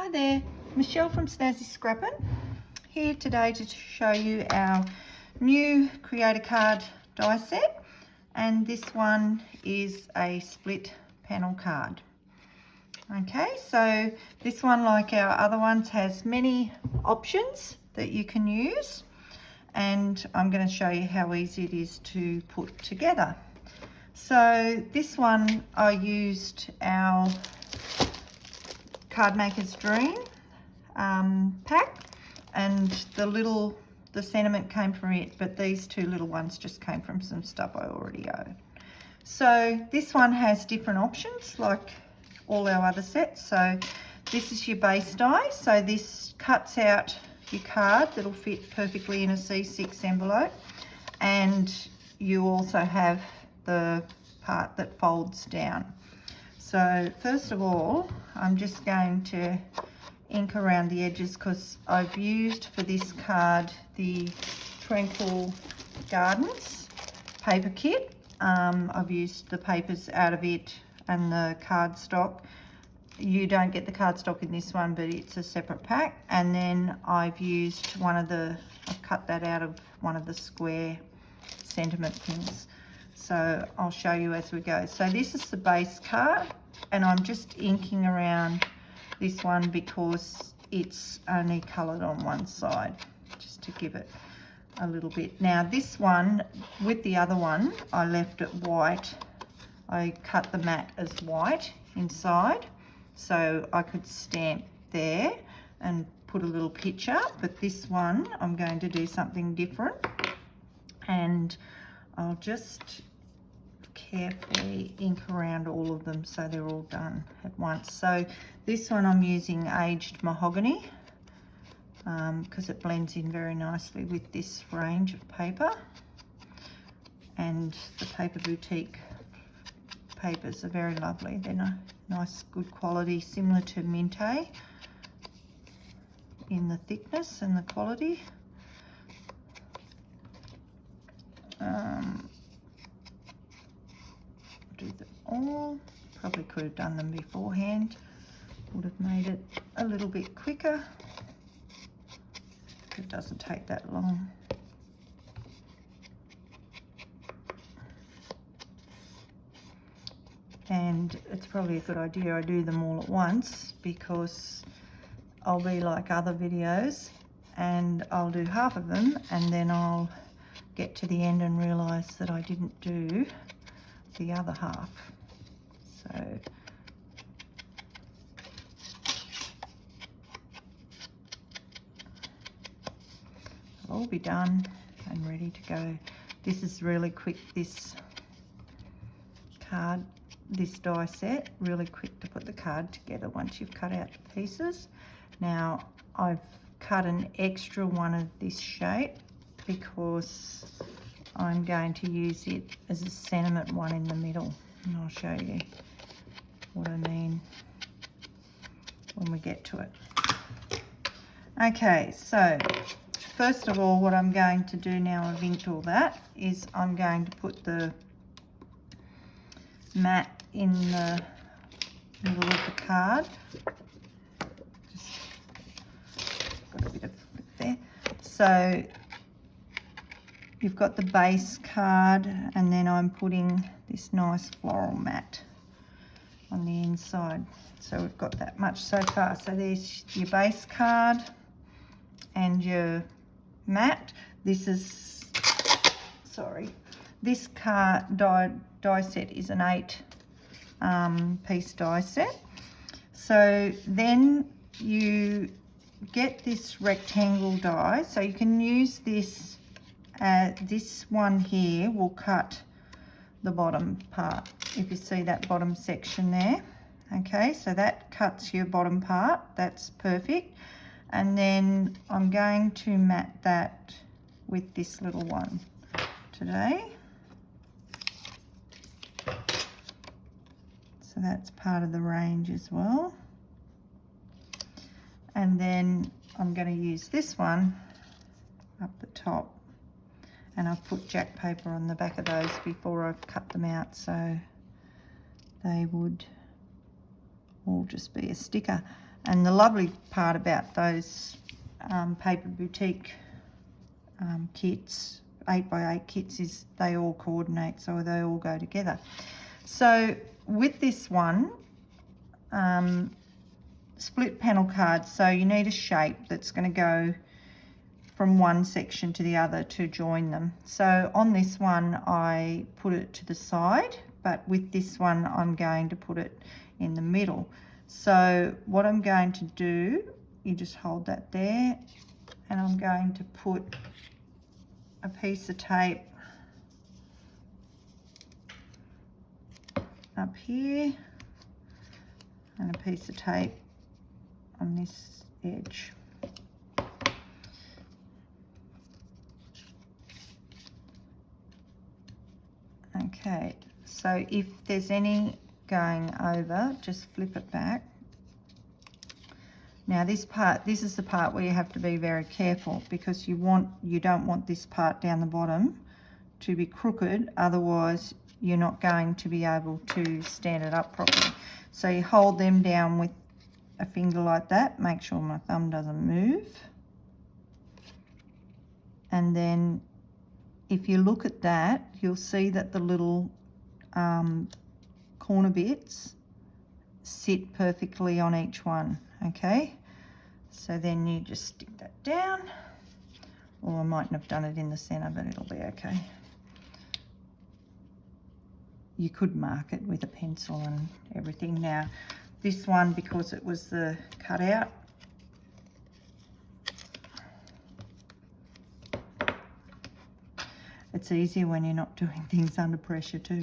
Hi there, Michelle from Snazzy Scrappin' here today to show you our new Creator Card die set, and this one is a split panel card. Okay, so this one, like our other ones, has many options that you can use, and I'm going to show you how easy it is to put together. So this one I used our Card Maker's Dream pack, and the sentiment came from it, but these two little ones just came from some stuff I already own. So this one has different options like all our other sets. So this is your base die, so this cuts out your card that'll fit perfectly in a C6 envelope, and you also have the part that folds down. So first of all, I'm just going to ink around the edges because I've used for this card the Tranquil Gardens paper kit. I've used the papers out of it and the cardstock. You don't get the cardstock in this one, but it's a separate pack. And then I've used I've cut that out of one of the square sentiment things. So I'll show you as we go. So this is the base card, and I'm just inking around this one because it's only coloured on one side, just to give it a little bit. Now this one, with the other one, I left it white. I cut the mat as white inside, so I could stamp there and put a little picture, but this one I'm going to do something different, and I'll just carefully ink around all of them so they're all done at once. So this one I'm using aged mahogany because it blends in very nicely with this range of paper, and the Paper Boutique papers are very lovely. They're nice, good quality, similar to Minte in the thickness and the quality. Do them all. Probably could have done them beforehand, would have made it a little bit quicker. It doesn't take that long. And it's probably a good idea I do them all at once, because I'll be like other videos and I'll do half of them and then I'll get to the end and realise that I didn't do the other half. So it'll all be done and ready to go. This is really quick, this die set, really quick to put the card together once you've cut out the pieces. Now I've cut an extra one of this shape because I'm going to use it as a sentiment one in the middle, and I'll show you what I mean when we get to it. Okay, so first of all, what I'm going to do now I've inked all that is I'm going to put the mat in the middle of the card. Just got a bit of flip there. So you've got the base card, and then I'm putting this nice floral mat on the inside. So we've got that much so far. So there's your base card and your mat. This is, this card die set is an 8 piece die set. So then you get this rectangle die, so you can use this. This one here will cut the bottom part, if you see that bottom section there. Okay, so that cuts your bottom part, that's perfect. And then I'm going to mat that with this little one today. So that's part of the range as well. And then I'm going to use this one up the top, and I've put jack paper on the back of those before I've cut them out, so they would all just be a sticker. And the lovely part about those Paper Boutique kits, 8x8 kits, is they all coordinate, so they all go together. So with this one, split panel cards, so you need a shape that's going to go from one section to the other to join them. So on this one I put it to the side, but with this one I'm going to put it in the middle. So what I'm going to do, you just hold that there, and I'm going to put a piece of tape up here and a piece of tape on this edge. Okay, so if there's any going over, just flip it back. Now this is the part where you have to be very careful, because you don't want this part down the bottom to be crooked, otherwise you're not going to be able to stand it up properly. So you hold them down with a finger like that, make sure my thumb doesn't move, and then if you look at that, you'll see that the little corner bits sit perfectly on each one. Okay, so then you just stick that down, or I mightn't have done it in the center, but it'll be okay. You could mark it with a pencil and everything. Now this one, because it was the cutout, it's easier when you're not doing things under pressure too.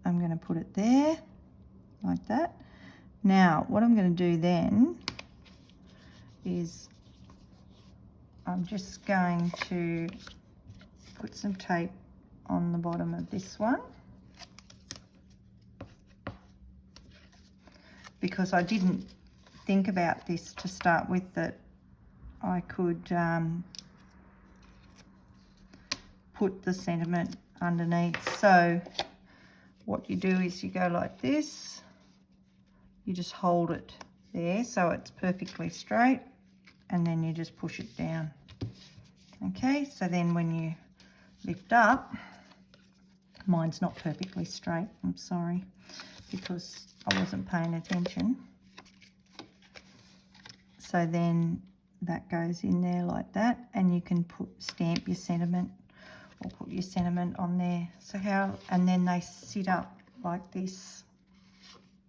I'm going to put it there like that. Now what I'm going to do then is I'm just going to put some tape on the bottom of this one, because I didn't think about this to start with, that I could put the sentiment underneath. So what you do is you go like this, you just hold it there so it's perfectly straight, and then you just push it down. Okay, so then when you lift up, mine's not perfectly straight, I'm sorry, because I wasn't paying attention. So then that goes in there like that, and you can stamp your sentiment or put your sentiment on there. So and then they sit up like this.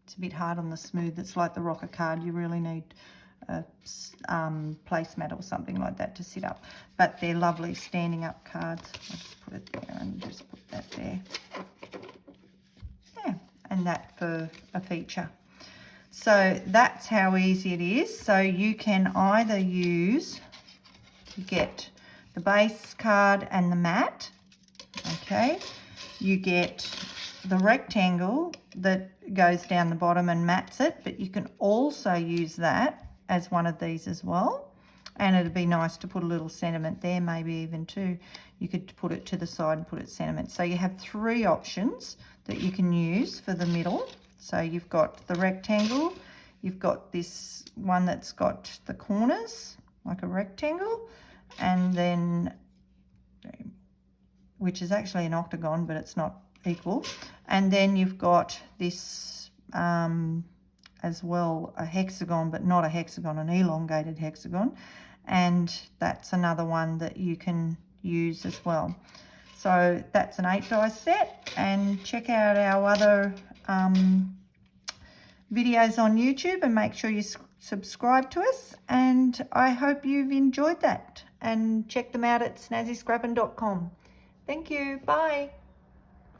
It's a bit hard on the smooth. It's like the rocker card. You really need a placemat or something like that to sit up. But they're lovely standing up cards. I'll just put it there and just put that there. Yeah, and that for a feature. So that's how easy it is. So you can either get the base card and the mat, okay? You get the rectangle that goes down the bottom and mats it, but you can also use that as one of these as well. And it'd be nice to put a little sentiment there, maybe even two. You could put it to the side and put it sentiment. So you have three options that you can use for the middle. So you've got the rectangle, you've got this one that's got the corners like a rectangle, and then, which is actually an octagon, but it's not equal. And then you've got this as well, a hexagon, but not a hexagon, an elongated hexagon. And that's another one that you can use as well. So that's an 8-die set, and check out our other videos on YouTube and make sure you subscribe to us, and I hope you've enjoyed that, and check them out at snazzyscrappin.com. Thank you. Bye.